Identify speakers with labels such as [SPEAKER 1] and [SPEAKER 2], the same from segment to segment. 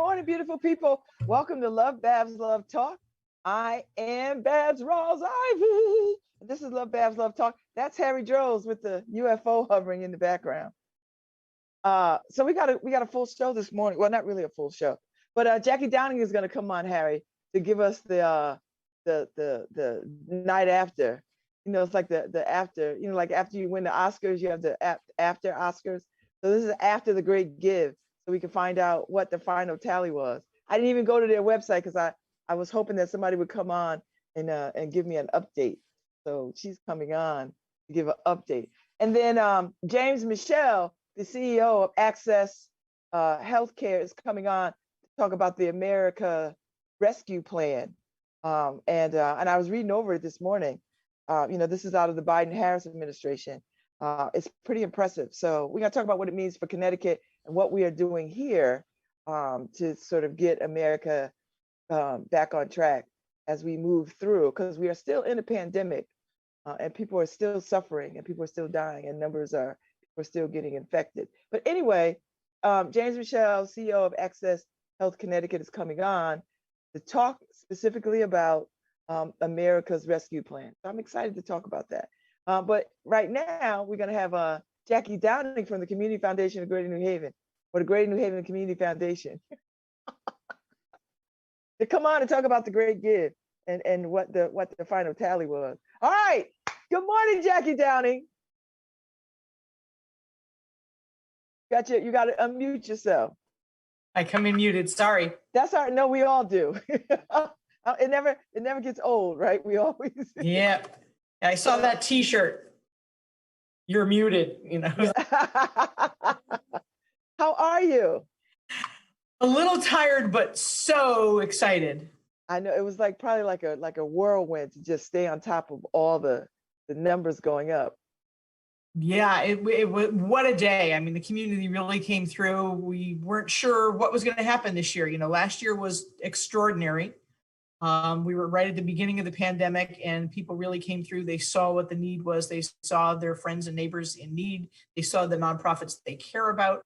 [SPEAKER 1] morning, beautiful people. Welcome to LoveBabz, Love Talk. I am Babz Rawls-Ivy. This is LoveBabz, Love Talk. That's Harry Droz with the UFO hovering in the background. So we got a full show this morning. Well, not really a full show, but Jackie Downing is going to come on, Harry, to give us the night after. You know, it's like the after. You know, like after you win the Oscars, you have the after Oscars. So this is after the great give, so we can find out what the final tally was. I didn't even go to their website because I was hoping that somebody would come on and give me an update. So she's coming on to give an update. And then James Michelle, the CEO of Access Healthcare, is coming on to talk about the America Rescue Plan. And I was reading over it this morning. You know, this is out of the Biden-Harris administration. It's pretty impressive. So we're going to talk about what it means for Connecticut and what we are doing here to sort of get America back on track as we move through, because we are still in a pandemic and people are still suffering and people are still dying and we're still getting infected. But anyway, James Michelle, CEO of Access Health Connecticut, is coming on to talk specifically about America's Rescue Plan. So I'm excited to talk about that. But right now, we're going to have Jackie Downing from the Community Foundation of Greater New Haven, or the Greater New Haven Community Foundation, to come on and talk about the great give and what the final tally was. All right. Good morning, Jackie Downing. You got to unmute yourself.
[SPEAKER 2] I come in muted. Sorry.
[SPEAKER 1] That's all right. No, we all do. It never gets old, right? We always.
[SPEAKER 2] Yeah. I saw that T-shirt. You're muted, you know.
[SPEAKER 1] How are you?
[SPEAKER 2] A little tired, but so excited.
[SPEAKER 1] I know it was probably like a whirlwind to just stay on top of all the numbers going up.
[SPEAKER 2] Yeah, it what a day. I mean, the community really came through. We weren't sure what was going to happen this year. You know, last year was extraordinary. We were right at the beginning of the pandemic and people really came through. They saw what the need was. They saw their friends and neighbors in need. They saw the nonprofits they care about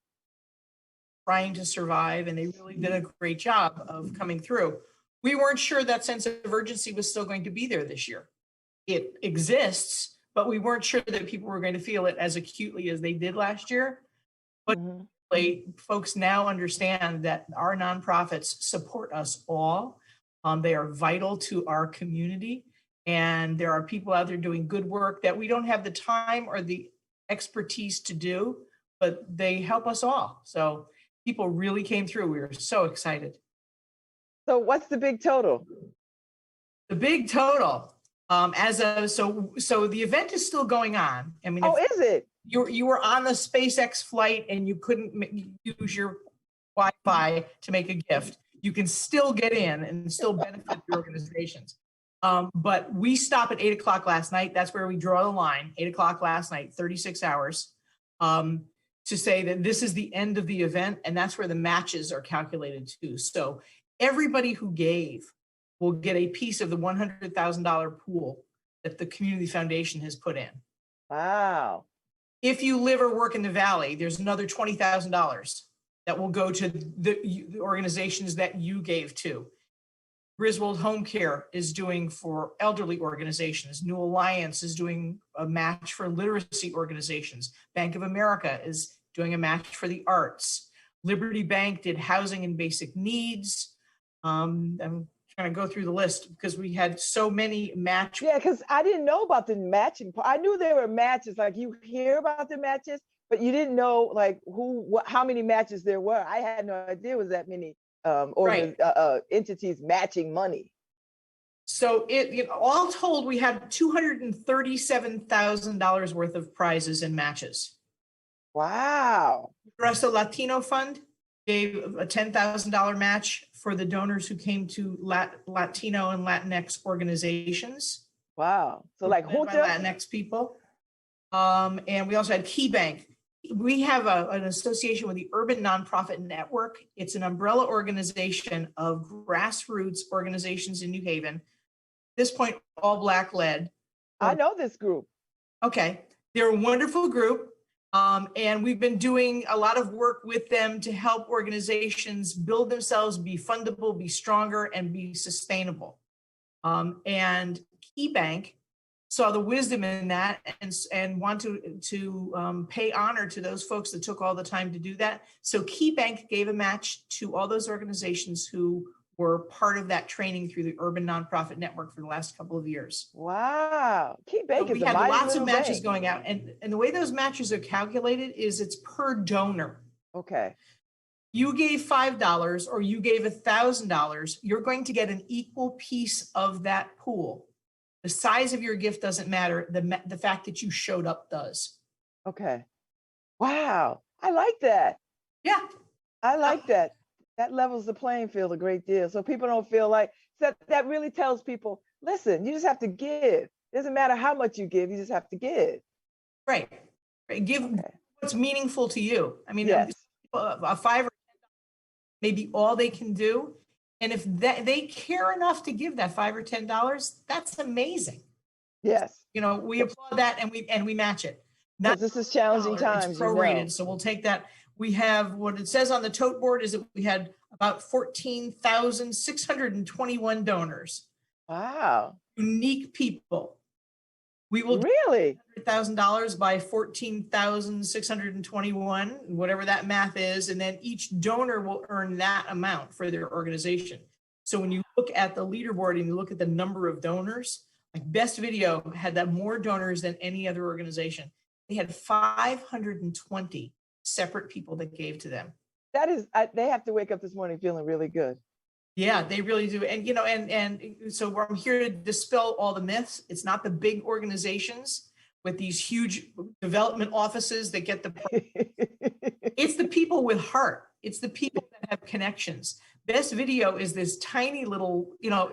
[SPEAKER 2] trying to survive, and they really did a great job of coming through. We weren't sure that sense of urgency was still going to be there this year. It exists, but we weren't sure that people were going to feel it as acutely as they did last year. But folks now understand that our nonprofits support us all. They are vital to our community, and there are people out there doing good work that we don't have the time or the expertise to do, but they help us all. So people really came through. We were so excited.
[SPEAKER 1] So what's the big total?
[SPEAKER 2] The big total, so the event is still going on. I mean,
[SPEAKER 1] is it?
[SPEAKER 2] You were on the SpaceX flight and you couldn't use your Wi-Fi to make a gift, you can still get in and still benefit the organizations. But we stop at 8 o'clock last night. That's where we draw the line, 8 o'clock last night, 36 hours, to say that this is the end of the event. And that's where the matches are calculated too. So everybody who gave will get a piece of the $100,000 pool that the Community Foundation has put in.
[SPEAKER 1] Wow.
[SPEAKER 2] If you live or work in the Valley, there's another $20,000 that will go to the organizations that you gave to. Griswold Home Care is doing for elderly organizations. New Alliance is doing a match for literacy organizations. Bank of America is doing a match for the arts. Liberty Bank did housing and basic needs. I'm trying to go through the list because we had so many match.
[SPEAKER 1] Yeah, because I didn't know about the matching. I knew there were matches, like you hear about the matches, but you didn't know like how many matches there were. I had no idea it was that many entities matching money.
[SPEAKER 2] So all told, we had $237,000 worth of prizes and matches.
[SPEAKER 1] Wow.
[SPEAKER 2] Progreso Latino Fund gave a $10,000 match for the donors who came to Latino and Latinx organizations.
[SPEAKER 1] Wow. So like
[SPEAKER 2] Latinx people. And we also had Key Bank. We have an association with the Urban Nonprofit Network. It's an umbrella organization of grassroots organizations in New Haven. At this point, all Black led.
[SPEAKER 1] I know this group.
[SPEAKER 2] Okay. They're a wonderful group. And we've been doing a lot of work with them to help organizations build themselves, be fundable, be stronger, and be sustainable. And KeyBank saw the wisdom in that and want to pay honor to those folks that took all the time to do that. So KeyBank gave a match to all those organizations who were part of that training through the Urban Nonprofit Network for the last couple of years.
[SPEAKER 1] Wow. KeyBank is
[SPEAKER 2] we
[SPEAKER 1] a
[SPEAKER 2] had
[SPEAKER 1] mighty
[SPEAKER 2] lots of
[SPEAKER 1] little
[SPEAKER 2] matches
[SPEAKER 1] bank.
[SPEAKER 2] going out, and the way those matches are calculated is it's per donor.
[SPEAKER 1] Okay.
[SPEAKER 2] You gave $5 or you gave $1,000, you're going to get an equal piece of that pool. The size of your gift doesn't matter. The fact that you showed up does.
[SPEAKER 1] Okay. Wow. I like that.
[SPEAKER 2] Yeah.
[SPEAKER 1] I like that. That levels the playing field a great deal. So people don't feel like that really tells people, listen, you just have to give. It doesn't matter how much you give, you just have to give.
[SPEAKER 2] Right. Give what's meaningful to you. I mean,
[SPEAKER 1] yes.
[SPEAKER 2] A $5 or $10 may be all they can do. And if they care enough to give that $5 or $10, that's amazing.
[SPEAKER 1] Yes.
[SPEAKER 2] You know, we applaud that and we match it.
[SPEAKER 1] This is challenging times.
[SPEAKER 2] It's prorated, so we'll take that. We have what it says on the tote board is that we had about 14,621 donors.
[SPEAKER 1] Wow.
[SPEAKER 2] Unique people. We will
[SPEAKER 1] really
[SPEAKER 2] $100,000 by 14,621, whatever that math is, and then each donor will earn that amount for their organization. So when you look at the leaderboard and you look at the number of donors, like Best Video had that more donors than any other organization. They had 520 separate people that gave to them.
[SPEAKER 1] That is, they have to wake up this morning feeling really good.
[SPEAKER 2] Yeah, they really do. And, you know, and so I'm here to dispel all the myths. It's not the big organizations with these huge development offices that get the, it's the people with heart. It's the people that have connections. Best Video is this tiny little, you know.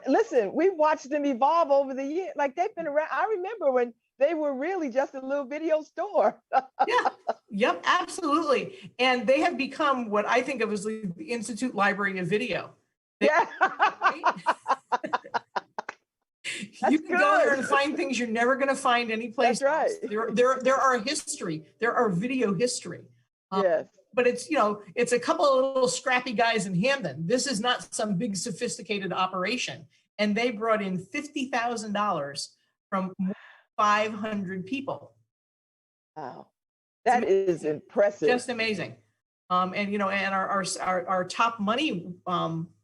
[SPEAKER 1] Listen, we watched them evolve over the years. Like they've been around. I remember when they were really just a little video store.
[SPEAKER 2] Yeah, yep, absolutely. And they have become what I think of as the Institute Library of Video.
[SPEAKER 1] Yeah.
[SPEAKER 2] You can go there and find things you're never going to find anyplace
[SPEAKER 1] else.
[SPEAKER 2] There are history. There are video history.
[SPEAKER 1] Yes.
[SPEAKER 2] But it's, you know, it's a couple of little scrappy guys in Hamden. This is not some big sophisticated operation. And they brought in $50,000 from 500 people.
[SPEAKER 1] Wow. That is impressive.
[SPEAKER 2] Just amazing. And, you know, and our top money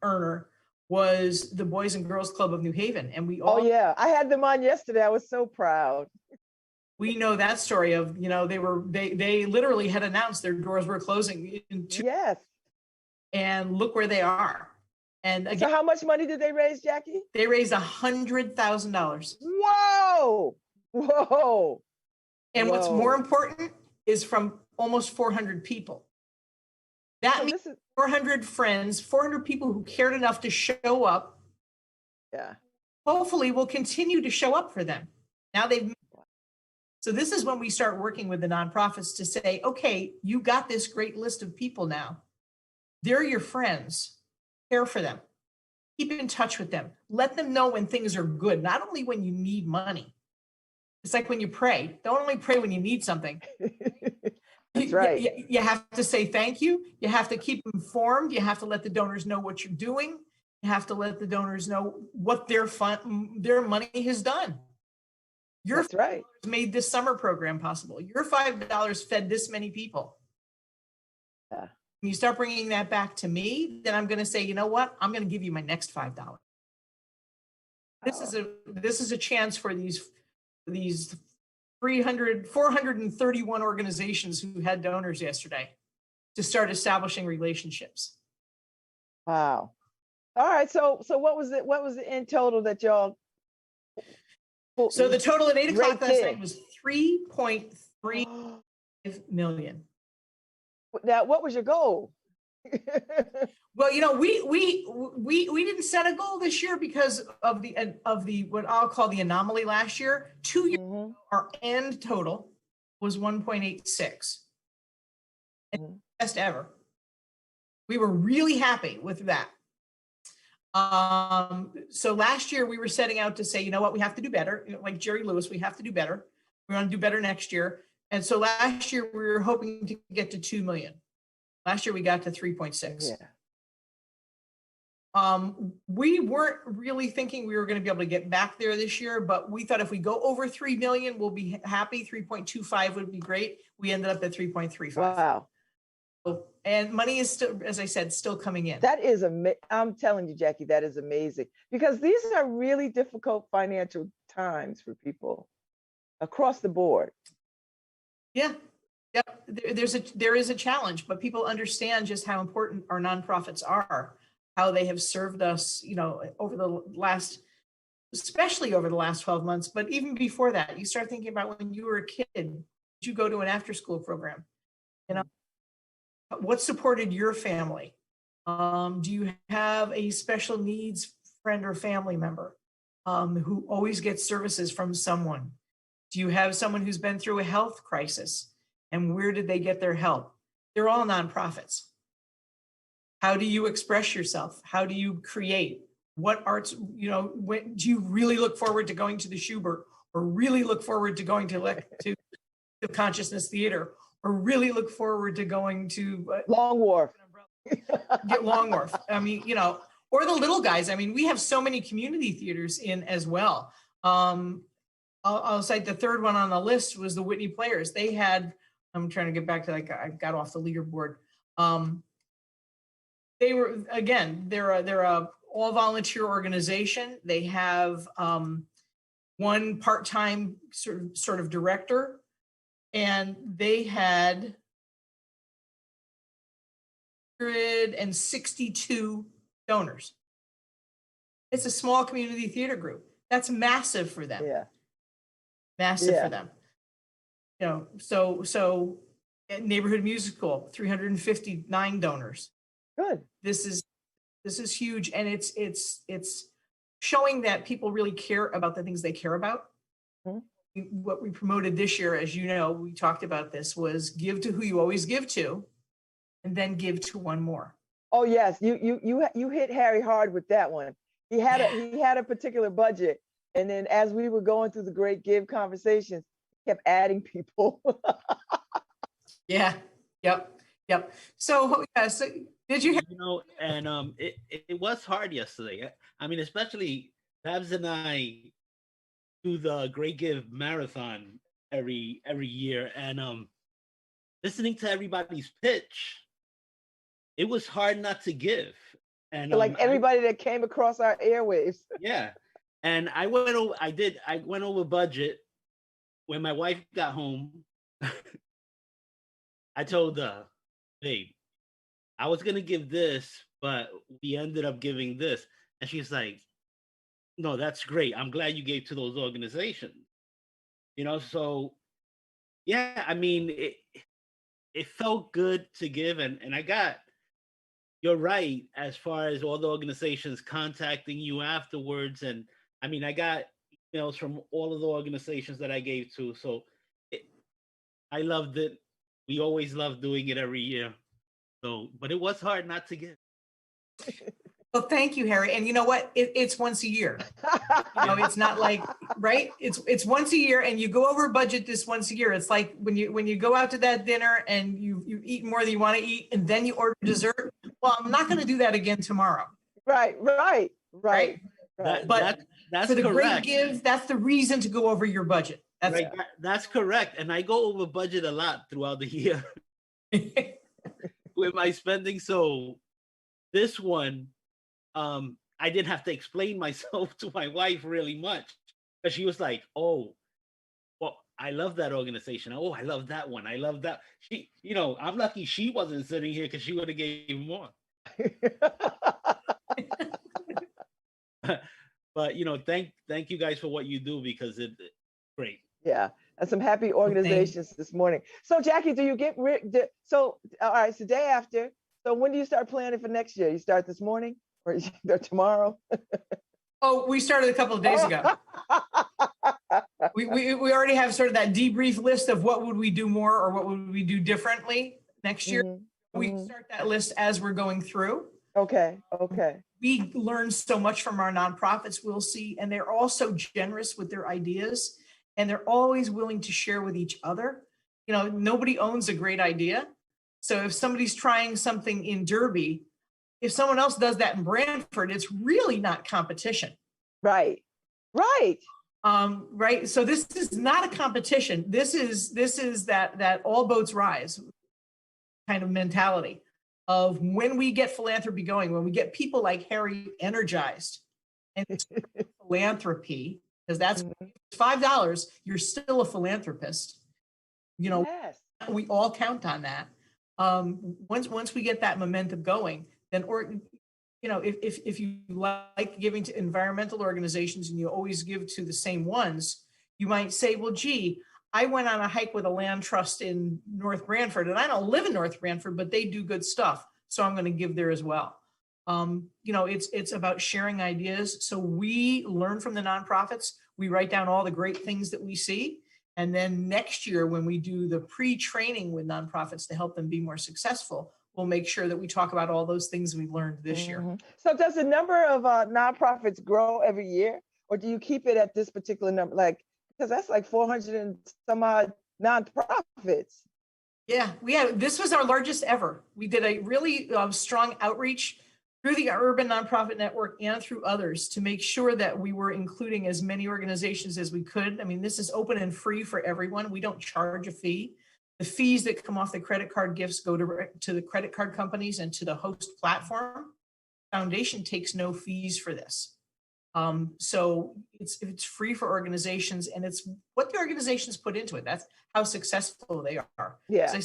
[SPEAKER 2] earner was the Boys and Girls Club of New Haven. And we all,
[SPEAKER 1] oh yeah, I had them on yesterday. I was so proud.
[SPEAKER 2] We know that story of, you know, they literally had announced their doors were closing in
[SPEAKER 1] yes.
[SPEAKER 2] And look where they are. And again,
[SPEAKER 1] so how much money did they raise, Jackie?
[SPEAKER 2] They raised $100,000.
[SPEAKER 1] Whoa. Whoa.
[SPEAKER 2] And what's more important is from almost 400 people. That means 400 friends, 400 people who cared enough to show up.
[SPEAKER 1] Yeah.
[SPEAKER 2] Hopefully will continue to show up for them. Now so this is when we start working with the nonprofits to say, okay, you got this great list of people now. They're your friends. Care for them. Keep in touch with them. Let them know when things are good, not only when you need money. It's like when you pray. Don't only pray when you need something.
[SPEAKER 1] That's right.
[SPEAKER 2] You have to say thank you. You have to keep them informed. You have to let the donors know what you're doing. You have to let the donors know what their money has done. Your
[SPEAKER 1] That's right.
[SPEAKER 2] $5 made this summer program possible. Your $5 fed this many people.
[SPEAKER 1] Yeah.
[SPEAKER 2] When you start bringing that back to me, then I'm going to say, you know what? I'm going to give you my next $5. This is a chance for these 431 organizations who had donors yesterday to start establishing relationships.
[SPEAKER 1] Wow. All right. So what was it? What was the end total that y'all?
[SPEAKER 2] So the total at 8 o'clock last night was 3.3 million.
[SPEAKER 1] Now, what was your goal?
[SPEAKER 2] Well, you know, we didn't set a goal this year because of the what I'll call the anomaly last year. 2 years ago, our end total was 1.86, and best ever. We were really happy with that. So last year we were setting out to say, you know what, we have to do better. Like Jerry Lewis, we have to do better. We want to do better next year. And so last year we were hoping to get to 2 million. Last year we got to 3.6.
[SPEAKER 1] Yeah.
[SPEAKER 2] We weren't really thinking we were going to be able to get back there this year, but we thought if we go over 3 million, we'll be happy. 3.25 would be great. We ended up at 3.35.
[SPEAKER 1] Wow.
[SPEAKER 2] And money is still, as I said, still coming in.
[SPEAKER 1] That is amazing. I'm telling you, Jackie, that is amazing, because these are really difficult financial times for people across the board.
[SPEAKER 2] Yeah. Yep. There is a challenge, but people understand just how important our nonprofits are, how they have served us, you know, over the last, especially over the last 12 months, but even before that. You start thinking about when you were a kid, did you go to an after-school program? You know, what supported your family? Do you have a special needs friend or family member who always gets services from someone? Do you have someone who's been through a health crisis? And where did they get their help? They're all nonprofits. How do you express yourself? How do you create? What arts, you know, when, do you really look forward to going to the Schubert, or really look forward to going to Consciousness Theater, or really look forward to going to
[SPEAKER 1] Long Wharf?
[SPEAKER 2] Get Long Wharf. I mean, you know, or the little guys. I mean, we have so many community theaters in as well. I'll cite the third one on the list was the Whitney Players. They had, I'm trying to get back to, like, I got off the leaderboard. They were, again, they're a all volunteer organization. They have one part-time sort of director, and they had 162 donors. It's a small community theater group. That's massive for them.
[SPEAKER 1] Yeah.
[SPEAKER 2] Massive for them. You know, so neighborhood music school, 359 donors.
[SPEAKER 1] Good.
[SPEAKER 2] This is huge, and it's showing that people really care about the things they care about. Mm-hmm. What we promoted this year, as you know, we talked about this, was give to who you always give to, and then give to one more.
[SPEAKER 1] Oh yes, you hit Harry hard with that one. He had a particular budget, and then as we were going through the Great Give conversations, he kept adding people.
[SPEAKER 2] Yeah. Yep. So, did you?
[SPEAKER 3] You know, and it was hard yesterday. I mean, especially Babz and I do the Great Give marathon every year, and listening to everybody's pitch, it was hard not to give. And
[SPEAKER 1] like everybody that came across our airwaves. Yeah.
[SPEAKER 3] And I went over budget. When my wife got home, I told her, babe, I was going to give this, but we ended up giving this. And she's like, no, that's great. I'm glad you gave to those organizations. You know, so yeah, I mean, it felt good to give. And you're right, as far as all the organizations contacting you afterwards. And I mean, I got emails from all of the organizations that I gave to. So I loved it. We always love doing it every year. So, but it was hard not to give.
[SPEAKER 2] Well, thank you, Harry. And you know what? It's once a year. You know, it's not like, right? It's once a year, and you go over budget this once a year. It's like when you go out to that dinner and you eat more than you want to eat, and then you order dessert. Well, I'm not going to do that again tomorrow.
[SPEAKER 1] Right.
[SPEAKER 2] But
[SPEAKER 3] that's
[SPEAKER 2] for the
[SPEAKER 3] correct.
[SPEAKER 2] Great Give, that's the reason to go over your budget.
[SPEAKER 3] That's correct. And I go over budget a lot throughout the year with my spending. So this one, I didn't have to explain myself to my wife really much, because she was like, oh, well, I love that organization. Oh, I love that one. I love that. She, you know, I'm lucky she wasn't sitting here, because she would have gave more. But, you know, thank you guys for what you do, because it's great.
[SPEAKER 1] Yeah, and some happy organizations this morning. So Jackie, do you get so all right, so day after. So when do you start planning for next year? You start this morning or you start tomorrow?
[SPEAKER 2] Oh, we started a couple of days ago. we already have sort of that debrief list of what would we do more or what would we do differently next year. Mm-hmm. We start that list as we're going through.
[SPEAKER 1] Okay.
[SPEAKER 2] We learn so much from our nonprofits, we'll see, and they're all so generous with their ideas, and they're always willing to share with each other. nobody owns a great idea. So if somebody's trying something in Derby, if someone else does that in Brantford, it's really not competition.
[SPEAKER 1] Right. Right.
[SPEAKER 2] Right. So this is not a competition. This is that all boats rise kind of mentality of when we get philanthropy going, when we get people like Harry energized and philanthropy, because that's $5, you're still a philanthropist.
[SPEAKER 1] Yes.
[SPEAKER 2] We all count on that. Once we get that momentum going, then if you like giving to environmental organizations and you always give to the same ones, you might say, well, gee, I went on a hike with a land trust in North Brantford, and I don't live in North Brantford, but they do good stuff, so I'm going to give there as well. It's about sharing ideas. So we learn from the nonprofits. We write down all the great things that we see. And then next year, when we do the pre-training with nonprofits to help them be more successful, we'll make sure that we talk about all those things we've learned this year.
[SPEAKER 1] So does the number of nonprofits grow every year, or do you keep it at this particular number? Because that's like 400 and some odd nonprofits.
[SPEAKER 2] Yeah, this was our largest ever. We did a really strong outreach through the Urban Nonprofit Network and through others to make sure that we were including as many organizations as we could. I mean, this is open and free for everyone. We don't charge a fee. The fees that come off the credit card gifts go to the credit card companies and to the host platform. Foundation takes no fees for this. So it's free for organizations, and it's what the organizations put into it. That's how successful they are.
[SPEAKER 1] Yeah.
[SPEAKER 2] So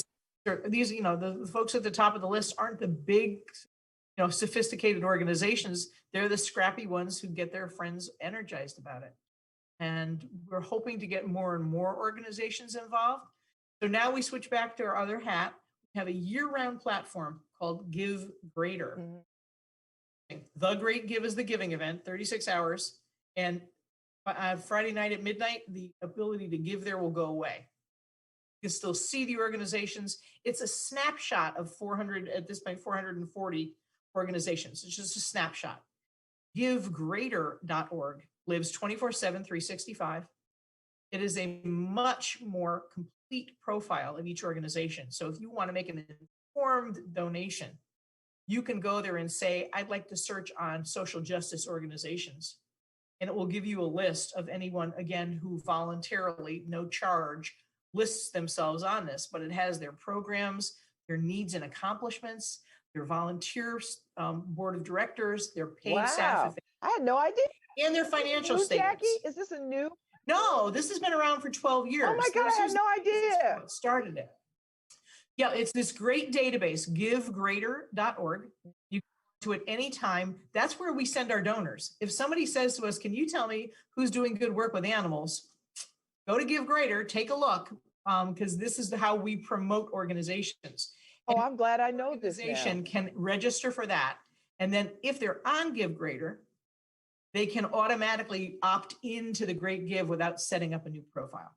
[SPEAKER 2] these, the folks at the top of the list aren't the big, sophisticated organizations. They're the scrappy ones who get their friends energized about it. And we're hoping to get more and more organizations involved. So now we switch back to our other hat. We have a year-round platform called Give Greater. The Great Give is the giving event, 36 hours. And Friday night at midnight, the ability to give there will go away. You can still see the organizations. It's a snapshot of 400, at this point, 440 organizations. It's just a snapshot. GiveGreater.org lives 24/7, 365. It is a much more complete profile of each organization. So if you want to make an informed donation, you can go there and say, I'd like to search on social justice organizations. And it will give you a list of anyone, again, who voluntarily, no charge, lists themselves on this, but it has their programs, their needs and accomplishments, their volunteer board of directors, their paid staff.
[SPEAKER 1] I had no idea.
[SPEAKER 2] And their financial statements.
[SPEAKER 1] Jackie, is this a new?
[SPEAKER 2] No, this has been around for 12 years.
[SPEAKER 1] Oh my God, I had no idea.
[SPEAKER 2] What started it. Yeah, it's this great database, givegreater.org. You can go to it anytime. That's where we send our donors. If somebody says to us, can you tell me who's doing good work with animals? Go to Give Greater, take a look, because this is how we promote organizations.
[SPEAKER 1] Oh, I'm glad I know this now.
[SPEAKER 2] Organization can register for that. And then if they're on Give Greater, they can automatically opt into the Great Give without setting up a new profile.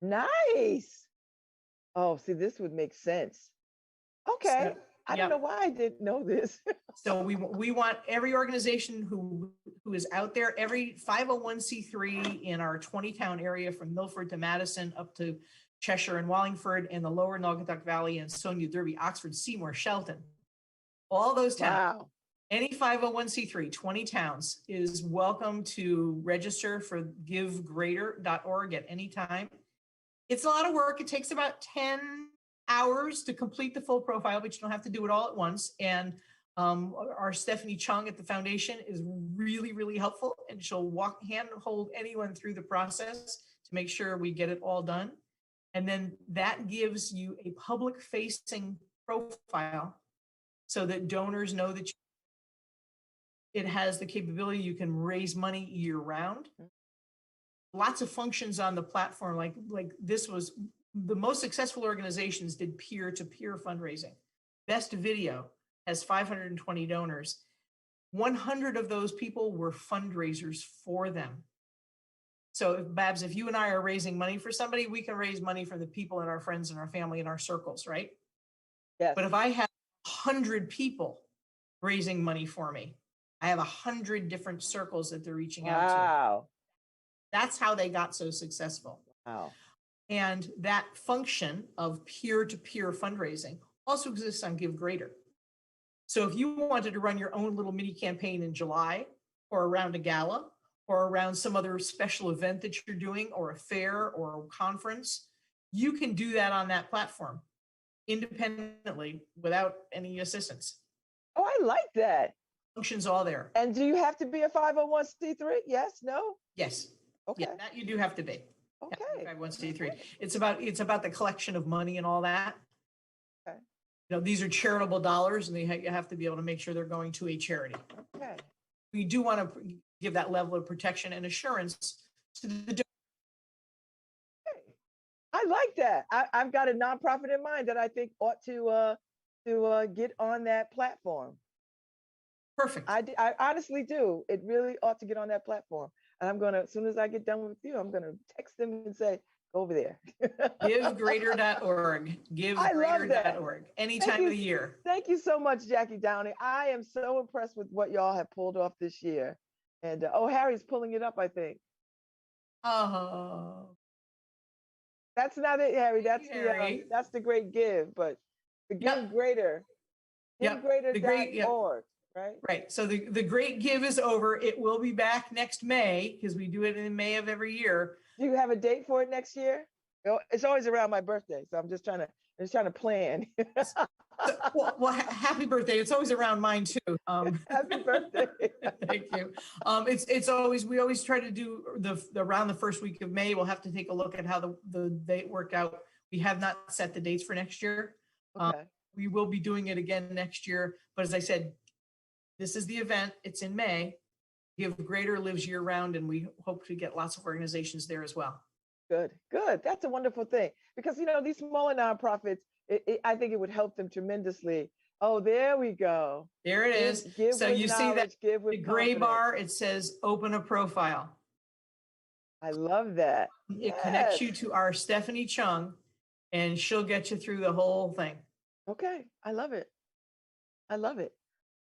[SPEAKER 1] Nice. Oh, see, this would make sense. Okay. So, I don't know why I didn't know this.
[SPEAKER 2] So we want every organization who is out there, every 501c3 in our 20-town area from Milford to Madison up to Cheshire and Wallingford and the lower Naugatuck Valley and Sonia, Derby, Oxford, Seymour, Shelton. All those towns. Wow. Any 501c3, 20 towns is welcome to register for givegreater.org at any time. It's a lot of work. It takes about 10 hours to complete the full profile, but you don't have to do it all at once. And our Stephanie Chung at the foundation is really, really helpful. And she'll hand hold anyone through the process to make sure we get it all done. And then that gives you a public facing profile so that donors know that it has the capability, you can raise money year round. Lots of functions on the platform, like this was the most successful organizations did peer-to-peer fundraising. Best Video has 520 donors. 100 of those people were fundraisers for them. So Babz, if you and I are raising money for somebody, we can raise money for the people and our friends and our family and our circles, right?
[SPEAKER 1] Yes.
[SPEAKER 2] But if I have 100 people raising money for me, I have 100 different circles that they're reaching out to.
[SPEAKER 1] Wow.
[SPEAKER 2] That's how they got so successful.
[SPEAKER 1] Wow.
[SPEAKER 2] And that function of peer-to-peer fundraising also exists on Give Greater. So if you wanted to run your own little mini campaign in July or around a gala or around some other special event that you're doing or a fair or a conference, you can do that on that platform independently without any assistance.
[SPEAKER 1] Oh, I like that.
[SPEAKER 2] Functions all there.
[SPEAKER 1] And do you have to be a 501c3? Yes, no?
[SPEAKER 2] Yes.
[SPEAKER 1] Okay.
[SPEAKER 2] Yeah, that you do have to be.
[SPEAKER 1] Okay.
[SPEAKER 2] 501c3. It's about the collection of money and all that.
[SPEAKER 1] Okay.
[SPEAKER 2] You know, these are charitable dollars, and you have to be able to make sure they're going to a charity.
[SPEAKER 1] Okay.
[SPEAKER 2] We do want to give that level of protection and assurance to the donor.
[SPEAKER 1] I like that. I've got a nonprofit in mind that I think ought to get on that platform.
[SPEAKER 2] Perfect.
[SPEAKER 1] I honestly do. It really ought to get on that platform. And I'm gonna, as soon as I get done with you, I'm gonna text them and say, go over there.
[SPEAKER 2] Givegreater.org. Givegreater.org. Any time of the year.
[SPEAKER 1] Thank you so much, Jackie Downing. I am so impressed with what y'all have pulled off this year. And oh, Harry's pulling it up, I think.
[SPEAKER 2] Oh.
[SPEAKER 1] That's not it, Harry.
[SPEAKER 2] Harry.
[SPEAKER 1] That's the Great Give, but the Give Greater. Givegreater.org. Right.
[SPEAKER 2] Right. So the Great Give is over. It will be back next May because we do it in May of every year.
[SPEAKER 1] Do you have a date for it next year? It's always around my birthday, so I'm just trying to plan.
[SPEAKER 2] well, happy birthday! It's always around mine too.
[SPEAKER 1] Happy birthday!
[SPEAKER 2] Thank you. It's always, we always try to do around the first week of May. We'll have to take a look at how the date worked out. We have not set the dates for next year.
[SPEAKER 1] Okay.
[SPEAKER 2] We will be doing it again next year, but as I said, this is the event. It's in May. Give Greater lives year round, and we hope to get lots of organizations there as well.
[SPEAKER 1] Good. That's a wonderful thing because, you know, these smaller nonprofits, I think it would help them tremendously. Oh, there we go.
[SPEAKER 2] There it is.
[SPEAKER 1] Give
[SPEAKER 2] so
[SPEAKER 1] with
[SPEAKER 2] you see that
[SPEAKER 1] the
[SPEAKER 2] gray bar, it says open a profile.
[SPEAKER 1] I love that.
[SPEAKER 2] It connects you to our Stephanie Chung, and she'll get you through the whole thing.
[SPEAKER 1] Okay. I love it.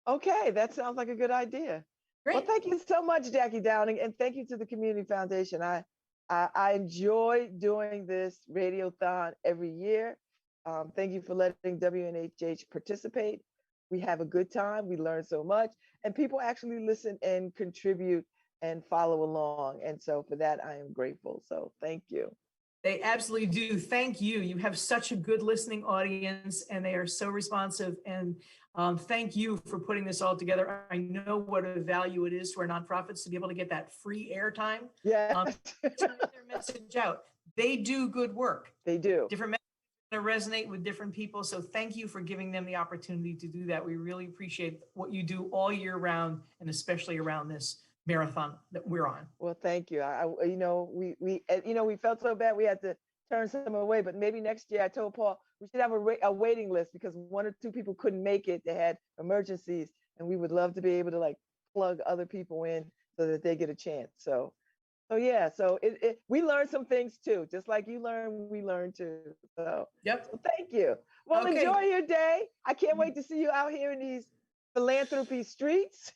[SPEAKER 1] Okay. That sounds like a good idea.
[SPEAKER 2] Great.
[SPEAKER 1] Well, thank you so much, Jackie Downing. And thank you to the Community Foundation. I enjoy doing this radiothon every year. Thank you for letting WNHH participate. We have a good time. We learn so much. And people actually listen and contribute and follow along. And so for that, I am grateful. So thank you.
[SPEAKER 2] They absolutely do. Thank you. You have such a good listening audience, and they are so responsive. And thank you for putting this all together. I know what a value it is to our nonprofits to be able to get that free airtime.
[SPEAKER 1] Yeah.
[SPEAKER 2] To get their message out. They do good work.
[SPEAKER 1] They do.
[SPEAKER 2] Different messages that resonate with different people. So thank you for giving them the opportunity to do that. We really appreciate what you do all year round, and especially around this marathon that we're on.
[SPEAKER 1] Well, thank you. We felt so bad we had to turn some away, but maybe next year I told Paul we should have a waiting list because one or two people couldn't make it. They had emergencies, and we would love to be able to like plug other people in so that they get a chance. So yeah, so we learned some things too, just like you learn, we learn too. So
[SPEAKER 2] yep.
[SPEAKER 1] So thank you. Well,
[SPEAKER 2] okay.
[SPEAKER 1] Enjoy your day. I can't wait to see you out here in these philanthropy streets.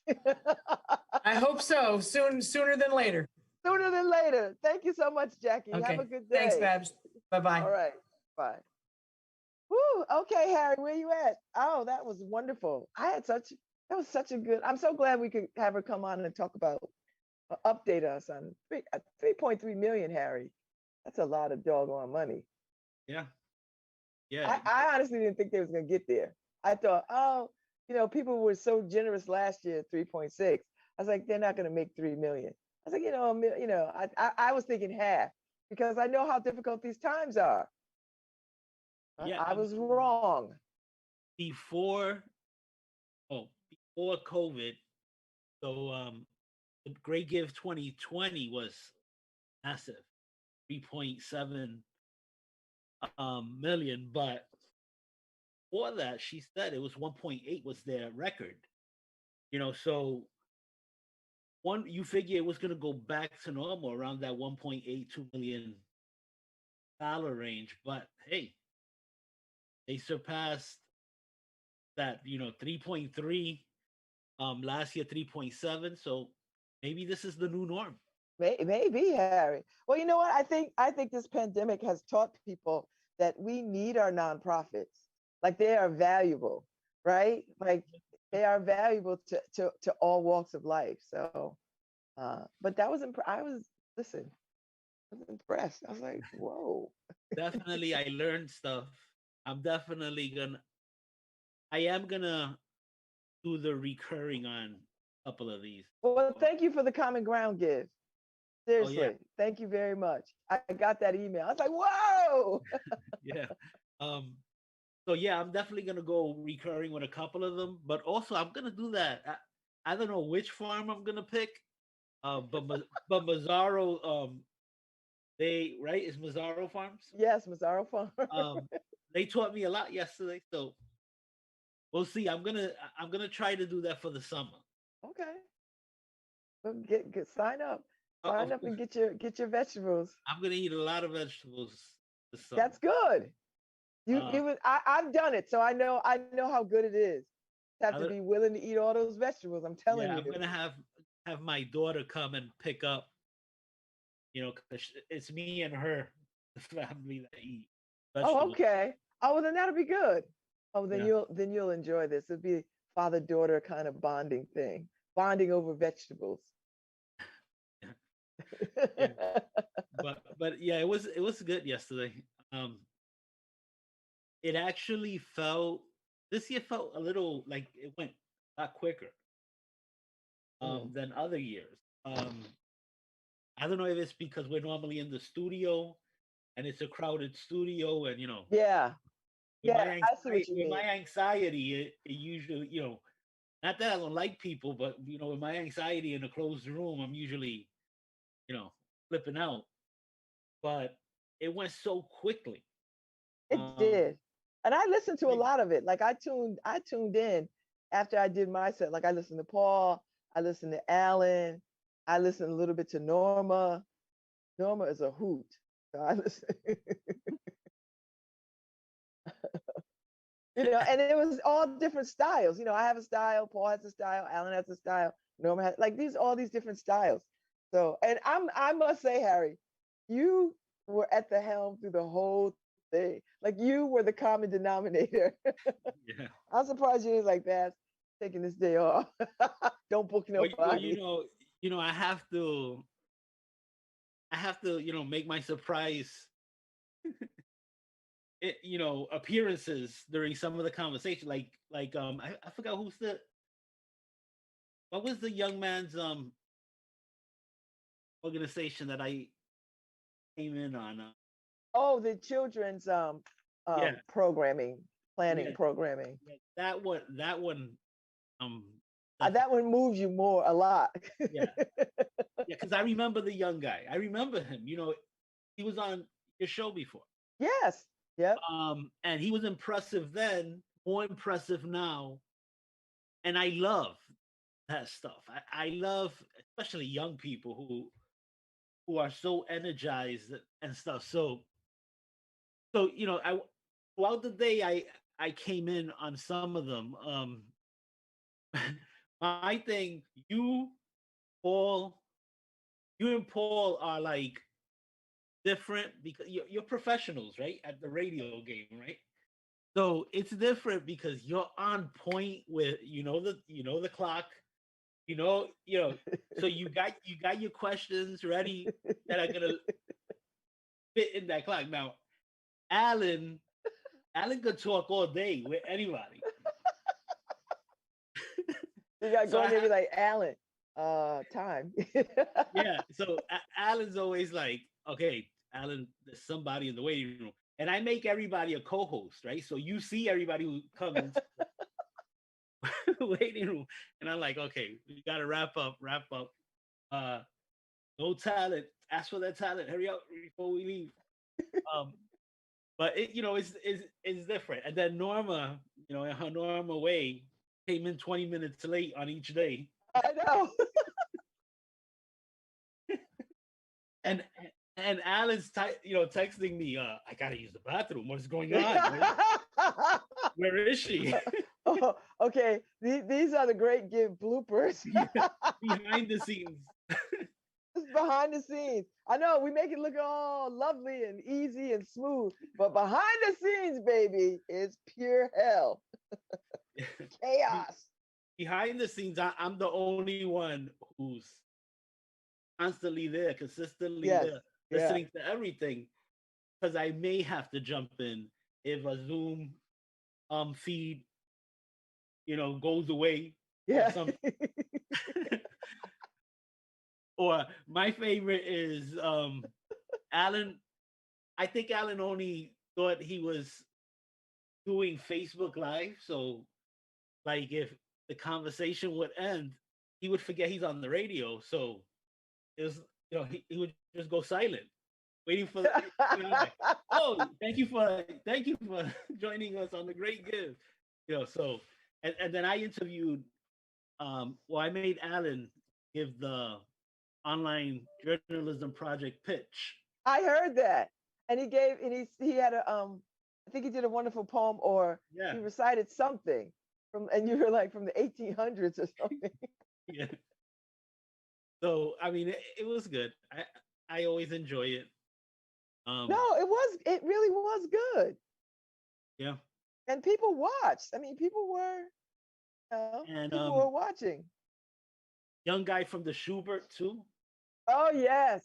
[SPEAKER 2] I hope so. Sooner than later.
[SPEAKER 1] Sooner than later. Thank you so much, Jackie.
[SPEAKER 2] Okay.
[SPEAKER 1] Have a good day.
[SPEAKER 2] Thanks, Babz. Bye-bye.
[SPEAKER 1] All right. Bye. Woo. Okay, Harry, where you at? Oh, that was wonderful. That was such a good, I'm so glad we could have her come on and talk about, update us on 3.3 million, Harry. That's a lot of doggone money.
[SPEAKER 3] Yeah.
[SPEAKER 1] I honestly didn't think they was going to get there. I thought, people were so generous last year, 3.6. I was like, they're not going to make 3 million. I was like, I was thinking half because I know how difficult these times are.
[SPEAKER 3] Yeah,
[SPEAKER 1] I was wrong.
[SPEAKER 3] Before COVID, so the Great Give 2020 was massive, 3.7 million, but for that, she said it was 1.8 was their record. So you figure it was going to go back to normal around that 1.82 million dollar range, but hey, they surpassed that, 3.3 last year, 3.7. So maybe this is the new norm.
[SPEAKER 1] Maybe, Harry. Well, you know what? I think this pandemic has taught people that we need our nonprofits. Like they are valuable, right? Like they are valuable to all walks of life. So, but that was I was listen. I was impressed. I was like, whoa.
[SPEAKER 3] Definitely, I learned stuff. I'm definitely gonna. I am gonna do the recurring on a couple of these.
[SPEAKER 1] Well, thank you for the common ground give.
[SPEAKER 3] Oh yeah,
[SPEAKER 1] Seriously, thank you very much. I got that email. I was like, whoa.
[SPEAKER 3] yeah. Um. So yeah, I'm definitely gonna go recurring with a couple of them, but also I'm gonna do that. I don't know which farm I'm gonna pick. But Mazzaro, they right is Mazzaro Farms.
[SPEAKER 1] Yes, Mazzaro Farm.
[SPEAKER 3] They taught me a lot yesterday, so we'll see. I'm gonna try to do that for the summer.
[SPEAKER 1] Okay. Well, get sign
[SPEAKER 3] Of
[SPEAKER 1] up and
[SPEAKER 3] course,
[SPEAKER 1] get your vegetables.
[SPEAKER 3] I'm gonna eat a lot of vegetables this summer.
[SPEAKER 1] That's good.
[SPEAKER 3] Uh,
[SPEAKER 1] I've done it, so I know how good it is. You have to
[SPEAKER 3] I-
[SPEAKER 1] be willing to eat all those vegetables. I'm telling
[SPEAKER 3] yeah,
[SPEAKER 1] you.
[SPEAKER 3] I'm gonna have my daughter come and pick up. You know, 'cause it's me and her, the family that eat
[SPEAKER 1] Oh,
[SPEAKER 3] vegetables.
[SPEAKER 1] okay. Oh, well, then that'll be good. Oh, then
[SPEAKER 3] Yeah.
[SPEAKER 1] you'll enjoy this. It'll be father-daughter kind of bonding thing, bonding over vegetables.
[SPEAKER 3] Yeah. But yeah, it was good yesterday. Um, it actually felt this year felt a little like it went a lot quicker
[SPEAKER 1] Mm.
[SPEAKER 3] than other years. I don't know if it's because we're normally in the studio and it's a crowded studio, and
[SPEAKER 1] Yeah,
[SPEAKER 3] with my
[SPEAKER 1] yeah, I see what
[SPEAKER 3] anxiety,
[SPEAKER 1] you mean.
[SPEAKER 3] it usually not that I don't like people, but with my anxiety in a closed room, I'm usually you know flipping out. But it went so quickly.
[SPEAKER 1] It
[SPEAKER 3] Um,
[SPEAKER 1] did. And I listened to a
[SPEAKER 3] like,
[SPEAKER 1] lot of it. Like I tuned in after I did my set. Like I listened to Paul, I listened to Alan, I listened a little bit to Norma. Norma is a hoot. So I listen, and it was all different styles. I have a style, Paul has a style, Alan has a style, Norma has like all these different styles. So, and I must say, Harry, you were at the helm through the whole thing. Like you were the common denominator.
[SPEAKER 3] yeah.
[SPEAKER 1] I'm surprised you didn't like that. Taking this day off. Don't book
[SPEAKER 3] Well,
[SPEAKER 1] nobody.
[SPEAKER 3] I have to make my surprise, appearances during some of the conversation. I forgot what was the young man's organization that I came in on.
[SPEAKER 1] Oh, the children's
[SPEAKER 3] Yeah,
[SPEAKER 1] programming, planning
[SPEAKER 3] yeah,
[SPEAKER 1] programming.
[SPEAKER 3] yeah, that one, um,
[SPEAKER 1] That one moves you more a lot.
[SPEAKER 3] yeah, yeah, because I remember the young guy. I remember him. He was on your show before.
[SPEAKER 1] Yes. Yep.
[SPEAKER 3] And he was impressive then, more impressive now. And I love that stuff. I love especially young people who are so energized and stuff. So I throughout the day I came in on some of them. My thing, Paul, you and Paul are like different because you're professionals, right? At the radio game, right? So it's different because you're on point with the clock, so you got your questions ready that are gonna fit in that clock. Now, Alan, Alan could talk all day with anybody.
[SPEAKER 1] You got to
[SPEAKER 3] So
[SPEAKER 1] go
[SPEAKER 3] I
[SPEAKER 1] in there and
[SPEAKER 3] have,
[SPEAKER 1] be like, Alan, time.
[SPEAKER 3] yeah. So Alan's always like, okay, Alan, there's somebody in the waiting room, and I make everybody a co-host, right? So you see everybody who comes waiting room, and I'm like, okay, we gotta wrap up. Uh, no talent. Ask for that talent. Hurry up before we leave. Um, but it's different. And then Norma, in her normal way, came in 20 minutes late on each day,
[SPEAKER 1] I know.
[SPEAKER 3] and and Alan's texting me, I gotta use the bathroom. What's going on? Where is she?
[SPEAKER 1] Oh, okay. These are the great give bloopers.
[SPEAKER 3] Behind the scenes.
[SPEAKER 1] Just behind the scenes. I know we make it look all lovely and easy and smooth, but behind the scenes, baby, is pure hell, chaos.
[SPEAKER 3] Behind the scenes, I'm the only one who's constantly there, consistently
[SPEAKER 1] Yes,
[SPEAKER 3] there,
[SPEAKER 1] yeah,
[SPEAKER 3] listening to everything, because I may have to jump in if a Zoom feed, goes away or
[SPEAKER 1] yeah.
[SPEAKER 3] something. Or my favorite is Alan. I think Alan only thought he was doing Facebook Live, so like if the conversation would end, he would forget he's on the radio. So it was, he would just go silent, waiting for the, like, oh, thank you for joining us on the Great Give. So and then I interviewed I made Alan give the online journalism project pitch.
[SPEAKER 1] I heard that, and he had a I think he did a wonderful poem, or
[SPEAKER 3] Yeah.
[SPEAKER 1] he recited something from, and you were like from the 1800s or something.
[SPEAKER 3] Yeah. So I mean, it was good. I always enjoy it.
[SPEAKER 1] No, it really was good,
[SPEAKER 3] Yeah.
[SPEAKER 1] and people watched. I mean, people were,
[SPEAKER 3] And
[SPEAKER 1] people were watching.
[SPEAKER 3] young guy from the Schubert too.
[SPEAKER 1] Oh yes,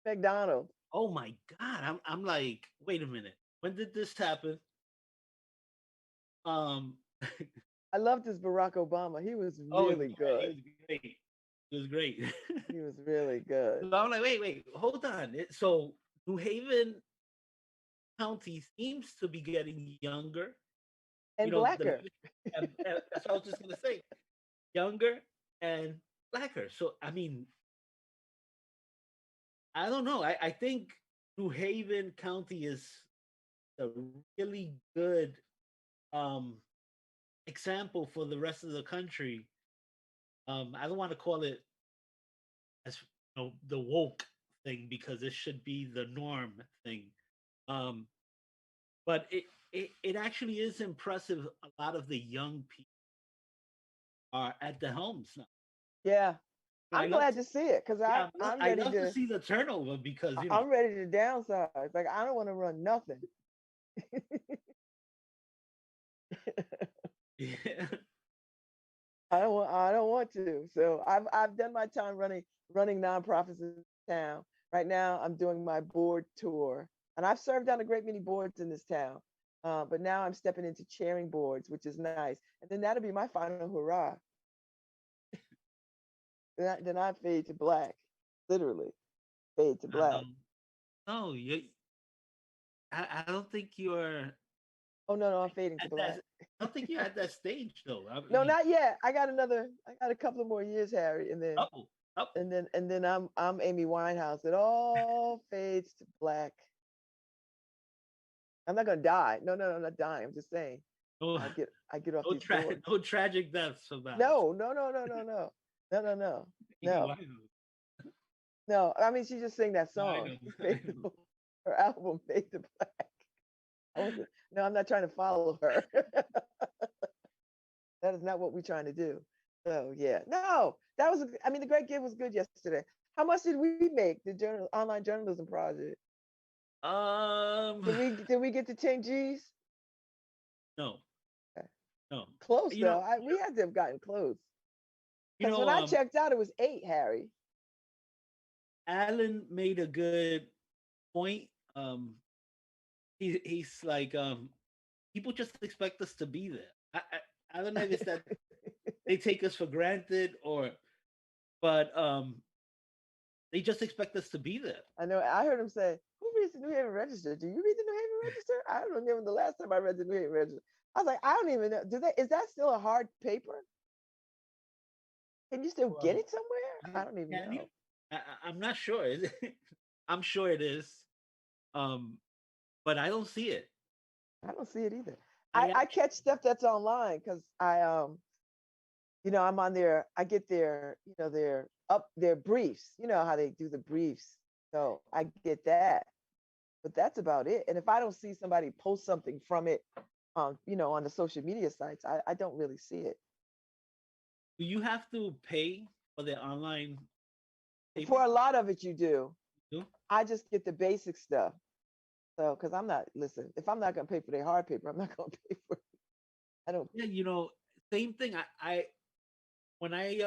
[SPEAKER 1] McDonald.
[SPEAKER 3] Oh my God. I'm like, wait a minute. When did this happen?
[SPEAKER 1] I loved his Barack Obama. He was really good.
[SPEAKER 3] He was great.
[SPEAKER 1] He was really good.
[SPEAKER 3] So I'm like, wait, hold on. So New Haven County seems to be getting younger
[SPEAKER 1] And blacker.
[SPEAKER 3] That's what I was just gonna say. Younger and blacker. So I mean, I don't know. I think New Haven County is a really good example for the rest of the country. I don't want to call it as the woke thing, because it should be the norm thing. But it actually is impressive. A lot of the young people are at the helms now.
[SPEAKER 1] Yeah. I'm glad to see it, because I'm ready
[SPEAKER 3] I love to see the turnover, because
[SPEAKER 1] I'm ready to downsize. Like, I don't want to run nothing.
[SPEAKER 3] Yeah.
[SPEAKER 1] I don't want to. So I've done my time running nonprofits in town. Right now I'm doing my board tour, and I've served on a great many boards in this town. But now I'm stepping into chairing boards, which is nice. And then that'll be my final hurrah. Then I fade to black, literally fade to black.
[SPEAKER 3] No, I don't think you're.
[SPEAKER 1] Oh no, I'm fading to black.
[SPEAKER 3] I don't think you're at that stage though.
[SPEAKER 1] No, not yet. I got a couple of more years, Harry, and then and then I'm Amy Winehouse. It all fades to black. I'm not gonna die. No, I'm not dying. I'm just saying. I get off these boards.
[SPEAKER 3] No tragic deaths about.
[SPEAKER 1] No. No, I mean, she just sang that song. Her album Fade to Black. No, I'm not trying to follow her. That is not what we're trying to do. So yeah, no, that was. I mean, the Great Give was good yesterday. How much did we make the online journalism project? Did we get to 10 G's?
[SPEAKER 3] No. Okay. No.
[SPEAKER 1] Close though. We had to have gotten close. Because when I checked out, it was 8, Harry.
[SPEAKER 3] Alan made a good point. He's like, people just expect us to be there. I don't know if it's that they take us for granted, but they just expect us to be there.
[SPEAKER 1] I know. I heard him say, "Who reads the New Haven Register? Do you read the New Haven Register?" I don't remember the last time I read the New Haven Register. I was like, I don't even know. Is that still a hard paper? Can you still get it somewhere? I don't even know.
[SPEAKER 3] I'm not sure. I'm sure it is, but I don't see it.
[SPEAKER 1] I don't see it either. I catch stuff that's online because I'm on there. I get their briefs. You know how they do the briefs. So I get that, but that's about it. And if I don't see somebody post something from it, on the social media sites, I don't really see it.
[SPEAKER 3] Do you have to pay for the online
[SPEAKER 1] For a lot of it, you do.
[SPEAKER 3] do?
[SPEAKER 1] I just get the basic stuff. So, because I'm not, listen, if I'm not going to pay for their hard paper, I'm not going to pay for it. I don't,
[SPEAKER 3] Yeah, same thing. I when I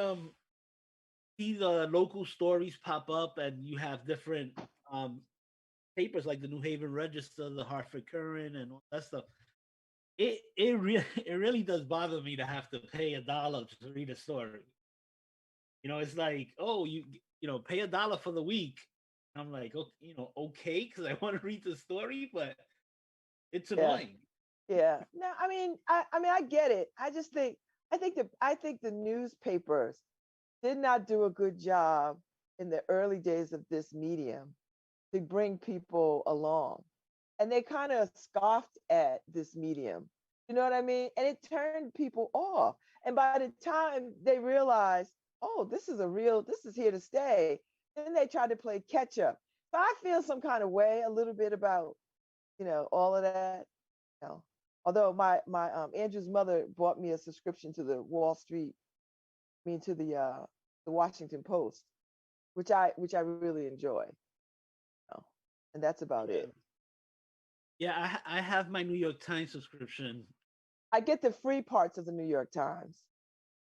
[SPEAKER 3] see the local stories pop up and you have different um papers like the New Haven Register, the Hartford Courant, and all that stuff. It really it really does bother me to have to pay $1 to read a story. It's like, oh, pay $1 for the week. I'm like, okay, okay, because I want to read the story, but it's
[SPEAKER 1] yeah,
[SPEAKER 3] annoying.
[SPEAKER 1] yeah. No, I mean, I get it. I think the newspapers did not do a good job in the early days of this medium to bring people along. And they kind of scoffed at this medium. You know what I mean? And it turned people off. And by the time they realized, oh, this is here to stay, then they tried to play catch up. So I feel some kind of way a little bit about, all of that. You know. Although my Andrew's mother bought me a subscription to the to the Washington Post, which I really enjoy. And that's about
[SPEAKER 3] Yeah,
[SPEAKER 1] it.
[SPEAKER 3] yeah. I have my New York Times subscription.
[SPEAKER 1] I get the free parts of the New York Times.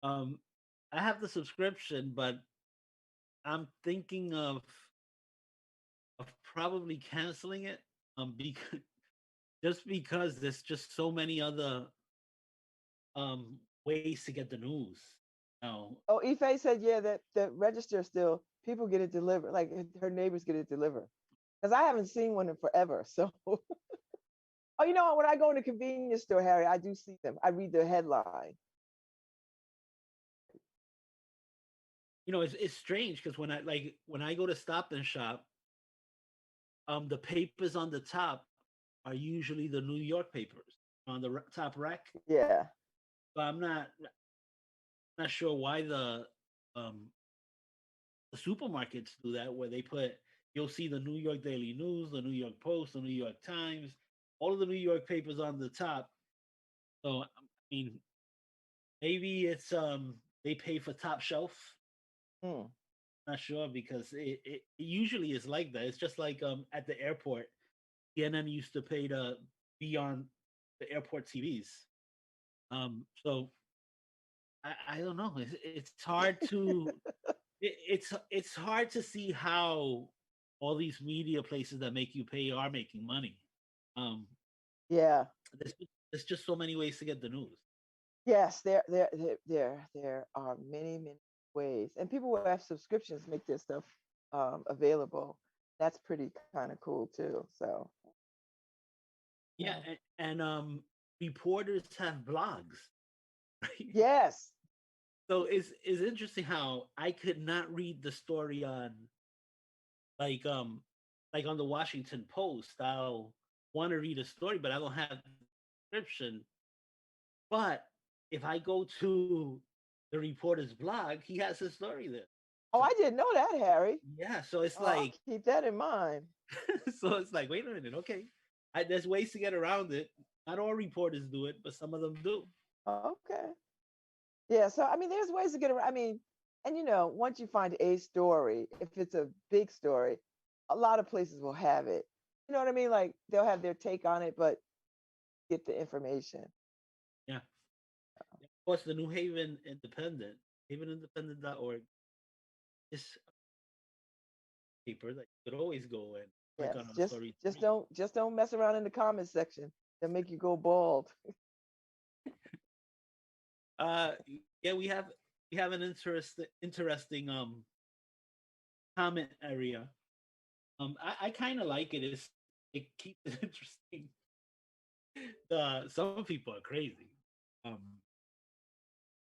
[SPEAKER 3] Um, I have the subscription, but I'm thinking of probably canceling it. Because just because there's just so many other ways to get the news. Now,
[SPEAKER 1] Oh, Ife said, yeah, that the register still people get it delivered, like her neighbors get it delivered. Because I haven't seen one in forever. So, oh, when I go in the convenience store, Harry, I do see them. I read the headline.
[SPEAKER 3] it's strange because when I go to Stop and Shop, the papers on the top are usually the New York papers on the top rack.
[SPEAKER 1] Yeah,
[SPEAKER 3] But I'm not sure why the supermarkets do that, where you'll see the New York Daily News, the New York Post, the New York Times, all of the New York papers on the top. So I mean, maybe it's they pay for top shelf.
[SPEAKER 1] hmm.
[SPEAKER 3] Not sure because it usually is like that. It's just like at the airport, CNN used to pay to be on the airport TVs. So I don't know. It's hard to it's hard to see how all these media places that make you pay are making money. Um,
[SPEAKER 1] Yeah.
[SPEAKER 3] there's just so many ways to get the news.
[SPEAKER 1] Yes, there are many, many ways, and people who have subscriptions make their stuff available. That's pretty kind of cool too. So,
[SPEAKER 3] Yeah,
[SPEAKER 1] yeah.
[SPEAKER 3] and reporters have blogs, right?
[SPEAKER 1] Yes.
[SPEAKER 3] So it's interesting how I could not read the story on like um like on the Washington Post. I'll want to read a story, but I don't have the subscription. But if I go to the reporter's blog, he has his story there.
[SPEAKER 1] Oh,
[SPEAKER 3] So
[SPEAKER 1] I didn't know that, Harry.
[SPEAKER 3] yeah, so it's
[SPEAKER 1] Oh, I'll
[SPEAKER 3] like
[SPEAKER 1] keep that in mind.
[SPEAKER 3] wait a minute, okay. There's ways to get around it. Not all reporters do it, but some of them do.
[SPEAKER 1] Okay. Yeah. So, I mean, there's ways to get around. I mean, and once you find a story, if it's a big story, a lot of places will have it. You know what I mean? Like they'll have their take on it, but get the information.
[SPEAKER 3] Yeah. Of course, the New Haven Independent, havenindependent.org, is a paper that you could always go and click
[SPEAKER 1] Yes.
[SPEAKER 3] on a
[SPEAKER 1] Just
[SPEAKER 3] story.
[SPEAKER 1] just don't just don't mess around in the comment section. They'll make you go bald.
[SPEAKER 3] Uh, yeah, we have an interesting comment area. I kind of like it. It keeps it interesting. Some people are crazy. Um,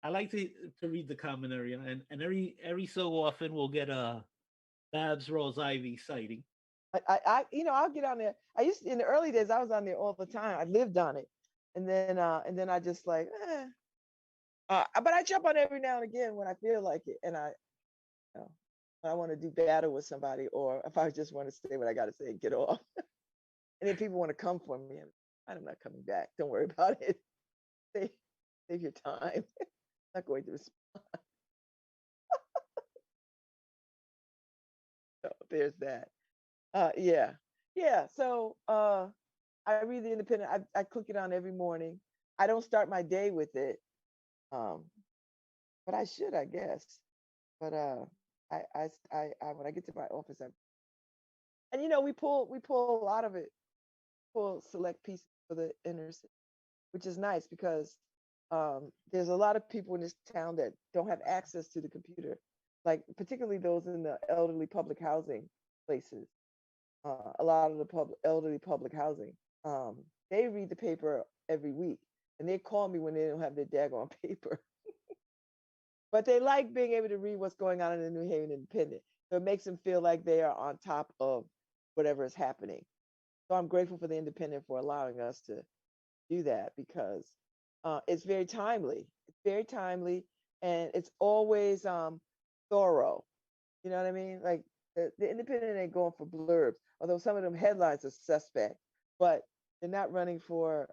[SPEAKER 3] I like to read the comment area, and every so often we'll get a Babz Rawls-Ivy sighting.
[SPEAKER 1] I'll get on there. I used to, in the early days, I was on there all the time. I lived on it, and then I just like, but I jump on every now and again when I feel like it, and you know, I want to do battle with somebody, or if I just want to say what I got to say and get off. And then people want to come for me, and I'm not coming back. Don't worry about it. Save, save your time. Not going to respond. there's that. Yeah, yeah. So I read the Independent. I click it on every morning. I don't start my day with it, um, but I should, I guess. But when I get to my office, and we pull a lot of it, pull select pieces for the inner city, which is nice because there's a lot of people in this town that don't have access to the computer, like particularly those in the elderly public housing places. A lot of the elderly public housing, um, they read the paper every week, and they call me when they don't have their daggone paper. But they like being able to read what's going on in the New Haven Independent. So it makes them feel like they are on top of whatever is happening. So I'm grateful for the Independent for allowing us to do that because it's very timely. It's very timely, and it's always thorough. You know what I mean? Like the Independent ain't going for blurbs, although some of them headlines are suspect, but they're not running for.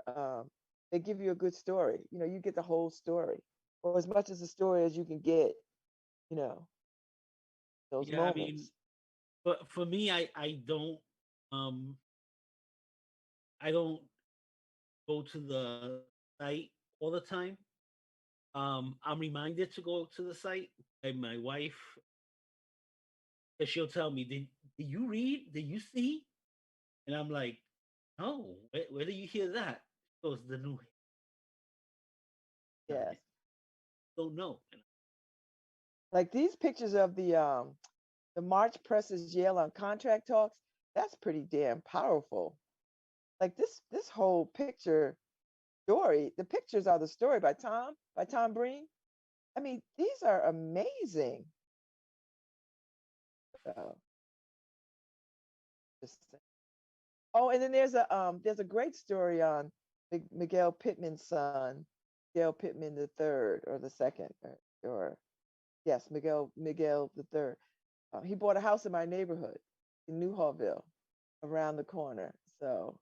[SPEAKER 1] They give you a good story. You get the whole story, or as much as the story as you can get. You know, those
[SPEAKER 3] Yeah, I mean,
[SPEAKER 1] moments.
[SPEAKER 3] but for me, um I don't go to the site all the time. I'm reminded to go to the site by my wife, and she'll tell me, "Did you read? Did you see?" And I'm like, "No. Where did you hear that?" She goes, "The new." I
[SPEAKER 1] Yes,
[SPEAKER 3] don't know.
[SPEAKER 1] like these pictures of the March presses Yale on contract talks. That's pretty damn powerful. Like this whole picture story. The pictures are the story by Tom Breen. I mean, these are amazing. So, just oh, and then there's a great story on Miguel Pittman's son, Miguel Pittman the third or the second, or yes, Miguel the third. He bought a house in my neighborhood in Newhallville, around the corner. So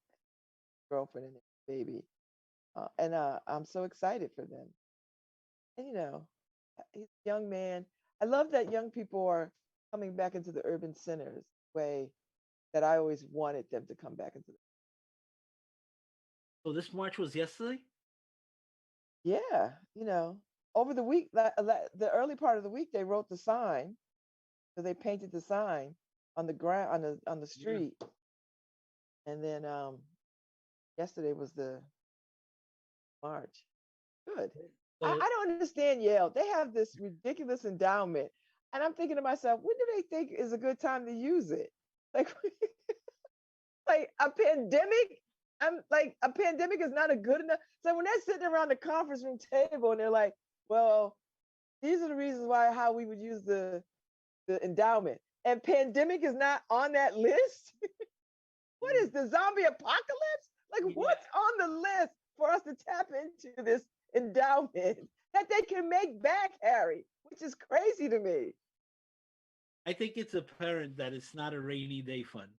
[SPEAKER 1] girlfriend and baby, and I'm so excited for them. And he's a young man. I love that young people are coming back into the urban centers way that I always wanted them to come back into.
[SPEAKER 3] So this march was yesterday.
[SPEAKER 1] Yeah, over the week, the early part of the week, they wrote the sign, so they painted the sign on the ground on the
[SPEAKER 3] Yeah.
[SPEAKER 1] street, and then yesterday was the march. Good. I,
[SPEAKER 3] So
[SPEAKER 1] I don't understand Yale. They have this ridiculous endowment, and I'm thinking to myself, when do they think is a good time to use it? Like, like a pandemic. I'm like, a pandemic is not a good enough. So when they're sitting around the conference room table and they're like, well, these are the reasons why how we would use the endowment. And pandemic is not on that list. What is the zombie apocalypse? Like,
[SPEAKER 3] yeah,
[SPEAKER 1] what's on the list for us to tap into this endowment that they can make back, Harry, which is crazy to me.
[SPEAKER 3] I think it's apparent that it's not a rainy day fund.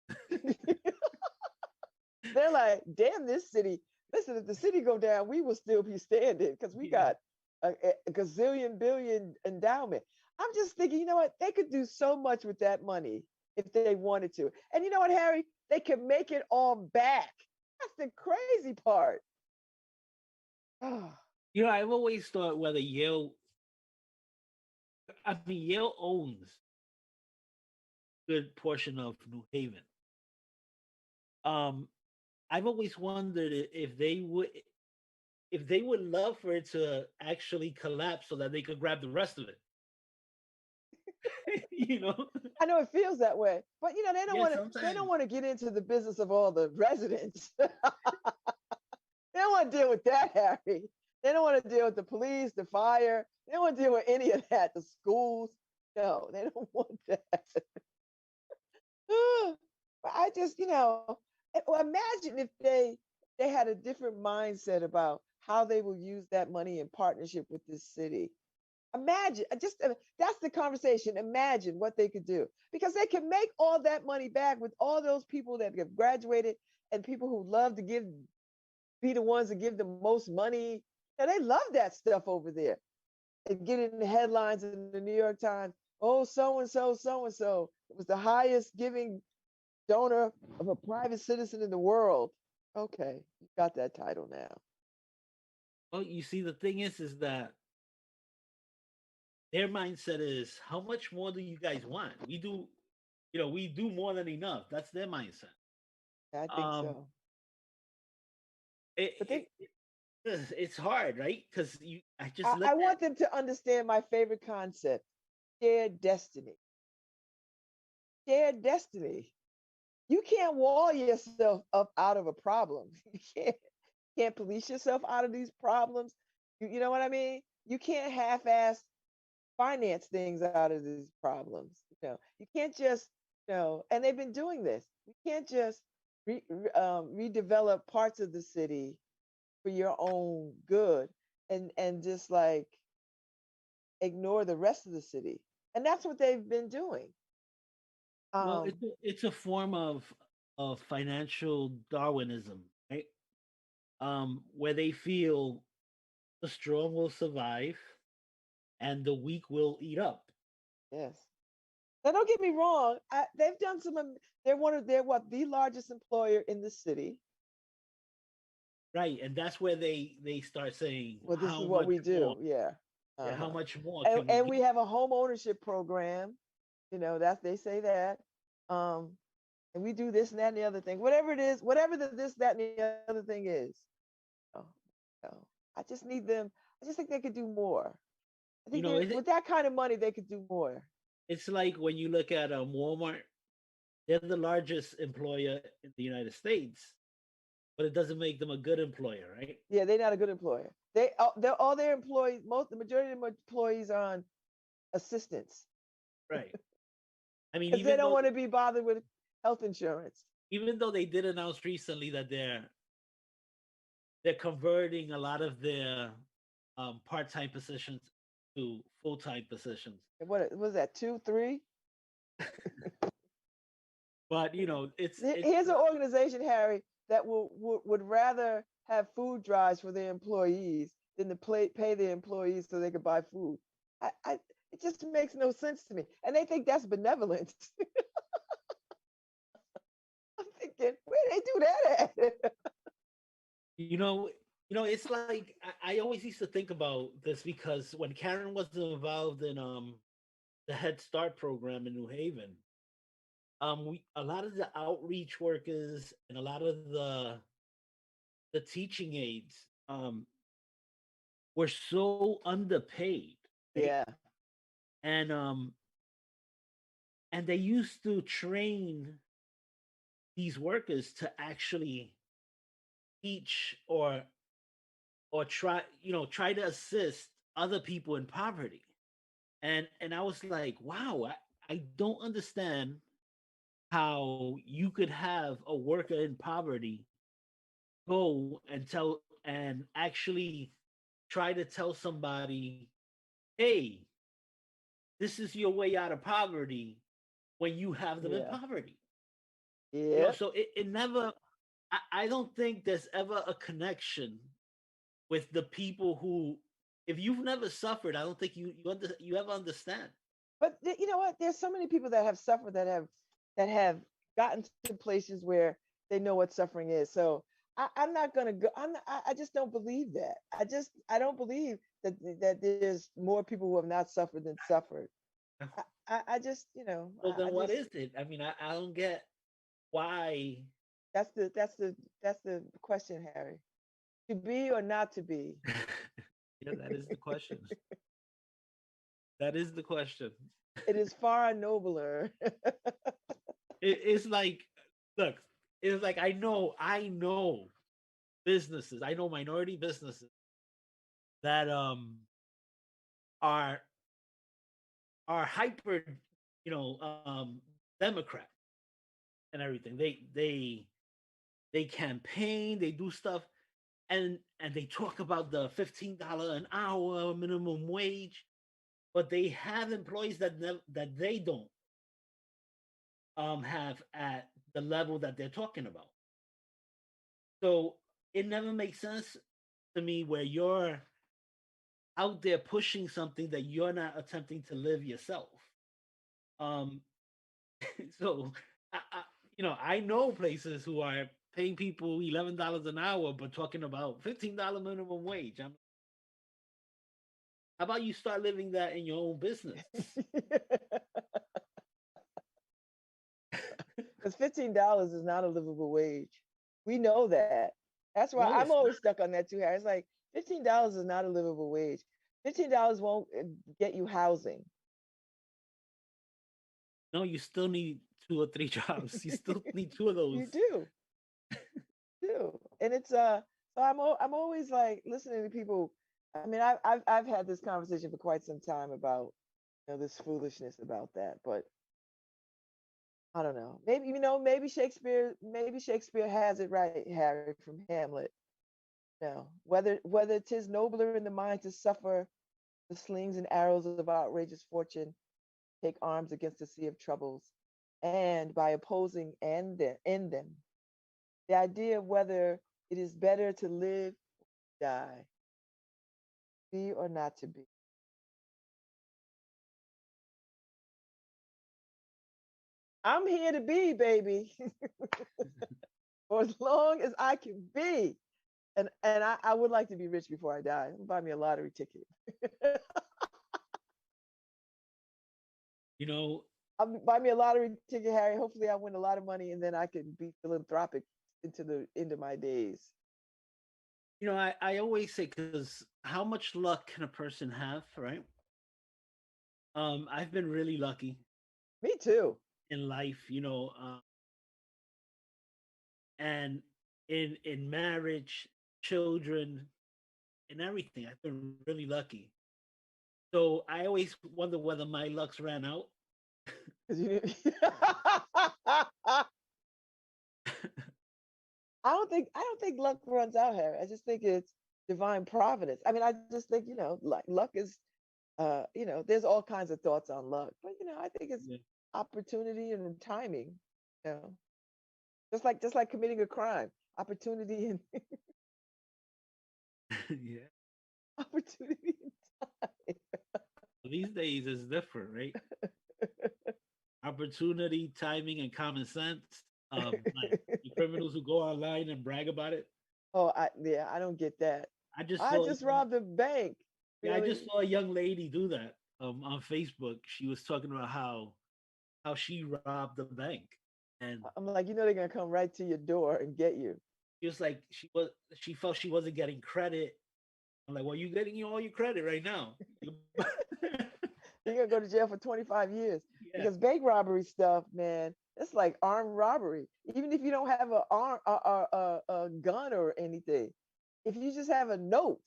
[SPEAKER 1] They're like, damn, this city. Listen, if the city go down, we will still be standing because we
[SPEAKER 3] Yeah.
[SPEAKER 1] got a gazillion billion endowment. I'm just thinking, you know what? They could do so much with that money if they wanted to. And you know what, Harry? They can make it all back. That's the crazy part. Oh,
[SPEAKER 3] I've always thought whether Yale, I mean, Yale owns a good portion of New Haven. Um, I've always wondered if they would love for it to actually collapse so that they could grab the rest of it. you know?
[SPEAKER 1] I know it feels that way, but they don't
[SPEAKER 3] Yeah,
[SPEAKER 1] want to. They don't
[SPEAKER 3] sometimes.
[SPEAKER 1] want to get into the business of all the residents. They don't want to deal with that, Harry. They don't want to deal with the police, the fire. They don't want to deal with any of that. The schools. No, they don't want that. But I just, imagine if they had a different mindset about how they will use that money in partnership with this city. Imagine, that's the conversation. Imagine what they could do because they can make all that money back with all those people that have graduated and people who love to be the ones that give the most money. And they love that stuff over there and get it in the headlines in the New York Times. oh, so and so, so and so. It was the highest giving donor of a private citizen in the world. Okay, you got that title now.
[SPEAKER 3] Well, you see, the thing is that their mindset is, how much more do you guys want? We do, we do more than enough. That's their mindset.
[SPEAKER 1] I think
[SPEAKER 3] Um,
[SPEAKER 1] so.
[SPEAKER 3] it,
[SPEAKER 1] But
[SPEAKER 3] it,
[SPEAKER 1] they,
[SPEAKER 3] it's hard, right? Because I just
[SPEAKER 1] I
[SPEAKER 3] look at,
[SPEAKER 1] want them to understand my favorite concept: shared destiny. Shared destiny. You can't wall yourself up out of a problem. You can't police yourself out of these problems. You know what I mean? You can't half-ass finance things out of these problems. You can't just, and they've been doing this. You can't just redevelop parts of the city for your own good and just like ignore the rest of the city. And that's what they've been doing.
[SPEAKER 3] well,
[SPEAKER 1] Um,
[SPEAKER 3] it's a form of financial Darwinism, right? Where they feel the strong will survive and the weak will eat up.
[SPEAKER 1] yes. Now, don't get me wrong. They've done some. They're what, the largest employer in the city.
[SPEAKER 3] Right, and that's where they start saying,
[SPEAKER 1] Well, this is
[SPEAKER 3] how
[SPEAKER 1] what
[SPEAKER 3] much
[SPEAKER 1] we
[SPEAKER 3] more?
[SPEAKER 1] do. Yeah.
[SPEAKER 3] Yeah, how
[SPEAKER 1] Uh-huh.
[SPEAKER 3] much more
[SPEAKER 1] And
[SPEAKER 3] can we
[SPEAKER 1] and we
[SPEAKER 3] get?
[SPEAKER 1] have a home ownership program. That's they say that. Um, and we do this and that and the other thing. Whatever it is, whatever the this, that, and the other thing is. Oh, no. I just need them. I just think they could do more. I
[SPEAKER 3] You
[SPEAKER 1] think
[SPEAKER 3] know,
[SPEAKER 1] with that kind of money, they could do more.
[SPEAKER 3] it's like when you look at Walmart, they're the largest employer in the United States, but it doesn't make them a good employer, right?
[SPEAKER 1] Yeah, they're not a good employer. They're all their employees. The majority of their employees are on assistance
[SPEAKER 3] Right. I mean,
[SPEAKER 1] because they don't want to be bothered with health insurance.
[SPEAKER 3] even though they did announce recently that they're converting a lot of their part-time positions to full-time positions.
[SPEAKER 1] And what was that? 2, 3?
[SPEAKER 3] But it's
[SPEAKER 1] Here's an organization, Harry, that would rather have food drives for their employees than to pay their employees so they could buy food. It just makes no sense to me, and they think that's benevolent. I'm thinking, where they do that at?
[SPEAKER 3] you know it's like I always used to think about this because when Karen was involved in the Head Start program in New Haven, a lot of the outreach workers and a lot of the teaching aides were so underpaid, right?
[SPEAKER 1] Yeah,
[SPEAKER 3] And they used to train these workers to actually teach or try to assist other people in poverty. And I was like, wow, I don't understand how you could have a worker in poverty go and actually try to tell somebody, hey, this is your way out of poverty when you have them in
[SPEAKER 1] yeah,
[SPEAKER 3] poverty.
[SPEAKER 1] yeah.
[SPEAKER 3] So it never, I don't think there's ever a connection with the people who, if you've never suffered, I don't think you ever understand.
[SPEAKER 1] But you know what? There's so many people that have suffered that have gotten to places where they know what suffering is. So I'm not gonna go. I just don't believe that. I don't believe that there's more people who have not suffered than suffered. I just
[SPEAKER 3] Well,
[SPEAKER 1] I
[SPEAKER 3] then what
[SPEAKER 1] just
[SPEAKER 3] is it? I mean, I don't get why.
[SPEAKER 1] that's the question, Harry. To be or not to be.
[SPEAKER 3] Yeah, that is the question. That is the question.
[SPEAKER 1] It is far nobler.
[SPEAKER 3] It's like, look, it's like I know businesses, I know minority businesses that are hyper, Democrat and everything. They campaign, they do stuff, and they talk about the $15 an hour minimum wage, but they have employees that they don't have at the level that they're talking about. So it never makes sense to me where you're out there pushing something that you're not attempting to live yourself. Um, so I know places who are paying people $11 an hour, but talking about $15 minimum wage. How about you start living that in your own business?
[SPEAKER 1] Because $15 is not a livable wage. We know that. That's why
[SPEAKER 3] No,
[SPEAKER 1] I'm
[SPEAKER 3] it's
[SPEAKER 1] always
[SPEAKER 3] not.
[SPEAKER 1] stuck on that too, Harry. It's like $15 is not a livable wage. $15 won't get you housing.
[SPEAKER 3] No, you still need 2 or 3 jobs. You still need 2 of those.
[SPEAKER 1] You do. And it's so I'm always like listening to people. I mean, I've had this conversation for quite some time about this foolishness about that, but I don't know. Maybe Shakespeare has it right, Harry from Hamlet. Whether 'tis nobler in the mind to suffer the slings and arrows of outrageous fortune, take arms against a sea of troubles, and by opposing and in them, the idea of whether it is better to live, die, be or not to be. I'm here to be, baby, for as long as I can be. And I would like to be rich before I die. Buy me a lottery ticket.
[SPEAKER 3] You know,
[SPEAKER 1] Buy me a lottery ticket, Harry. Hopefully, I win a lot of money, and then I can be philanthropic into the end of my days.
[SPEAKER 3] I always say, because how much luck can a person have, right? I've been really lucky
[SPEAKER 1] Me too.
[SPEAKER 3] in life, and in marriage, children, and everything. I've been really lucky. So I always wonder whether my luck's ran out.
[SPEAKER 1] 'Cause I don't think luck runs out, Harry. I just think it's divine providence. I mean, I just think like luck is, there's all kinds of thoughts on luck, but I think it's
[SPEAKER 3] Yeah.
[SPEAKER 1] opportunity and timing. You know, just like committing a crime, opportunity and
[SPEAKER 3] Yeah.
[SPEAKER 1] opportunity and time.
[SPEAKER 3] These days it's different, right? Opportunity, timing, and common sense. Like the criminals who go online and brag about it.
[SPEAKER 1] Oh, yeah, I don't get that.
[SPEAKER 3] I just
[SPEAKER 1] I
[SPEAKER 3] saw,
[SPEAKER 1] just robbed a bank.
[SPEAKER 3] yeah, I just
[SPEAKER 1] Really?
[SPEAKER 3] saw a young lady do that on Facebook. She was talking about how she robbed the bank, and
[SPEAKER 1] I'm like, they're gonna come right to your door and get you.
[SPEAKER 3] she was like, she felt she wasn't getting credit. I'm like, well, you getting all your credit right now.
[SPEAKER 1] You're gonna go to jail for 25 years
[SPEAKER 3] Yeah,
[SPEAKER 1] because bank robbery stuff, man, it's like armed robbery. Even if you don't have a gun or anything, if you just have a note,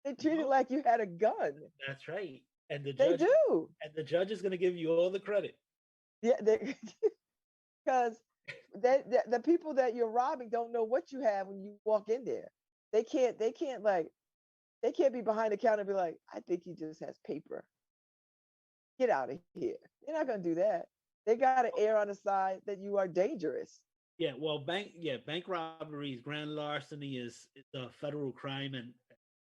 [SPEAKER 1] they treat it
[SPEAKER 3] no,
[SPEAKER 1] like you had a gun.
[SPEAKER 3] that's right. And
[SPEAKER 1] They do.
[SPEAKER 3] the judge is gonna give you all the credit.
[SPEAKER 1] Yeah, because the people that you're robbing don't know what you have when you walk in there. They can't be behind the counter and be like, I think he just has paper. Get out of here. They're not gonna do that. They gotta err on the side that you are dangerous.
[SPEAKER 3] Yeah, well, bank robberies, grand larceny is a federal crime, and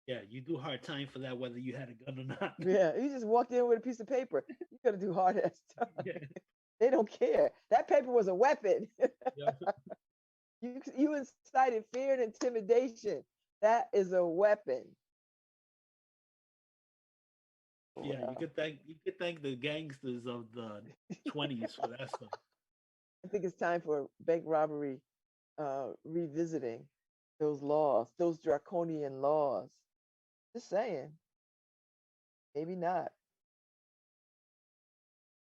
[SPEAKER 3] yeah, you do hard time for that whether you had a gun or not.
[SPEAKER 1] Yeah, you just walked in with a piece of paper. You're gonna do hard ass time.
[SPEAKER 3] Yeah,
[SPEAKER 1] They don't care. That paper was a weapon.
[SPEAKER 3] yeah,
[SPEAKER 1] You incited fear and intimidation. That is a weapon.
[SPEAKER 3] yeah.
[SPEAKER 1] Wow.
[SPEAKER 3] You could thank the gangsters of the 20s for that stuff.
[SPEAKER 1] I think it's time for bank robbery revisiting those laws, those draconian laws. Just saying, maybe not.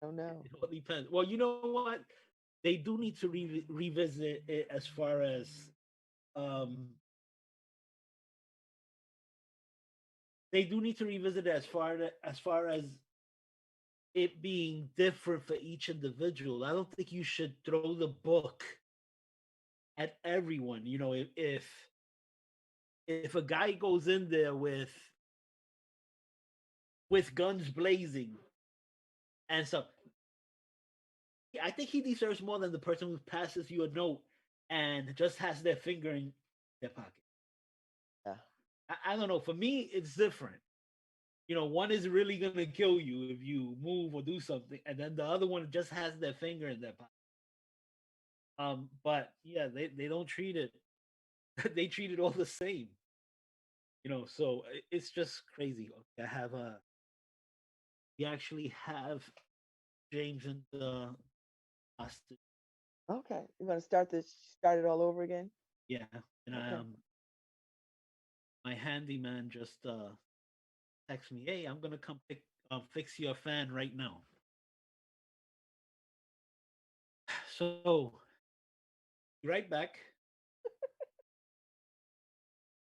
[SPEAKER 1] I don't know.
[SPEAKER 3] It all depends. Well, you know what? They do need to revisit it as far as um they do need to revisit it as far as it being different for each individual. I don't think you should throw the book at everyone. If a guy goes in there with guns blazing and so I think he deserves more than the person who passes you a note and just has their finger in their pocket.
[SPEAKER 1] Yeah.
[SPEAKER 3] I don't know. For me, it's different. one is really gonna kill you if you move or do something, and then the other one just has their finger in their pocket. But yeah, they don't treat it. They treat it all the same. So it's just crazy. Okay, I have we actually have James and the hostage.
[SPEAKER 1] Okay. You want to start it all over again?
[SPEAKER 3] Yeah, and
[SPEAKER 1] Okay.
[SPEAKER 3] my handyman just text me, "Hey, I'm gonna come fix your fan right now." So be right back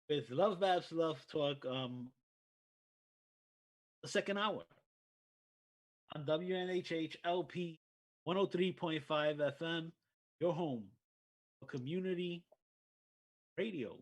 [SPEAKER 3] with LoveBabz Love Talk, the second hour on WNHH LP 103.5 FM, your home for community radio.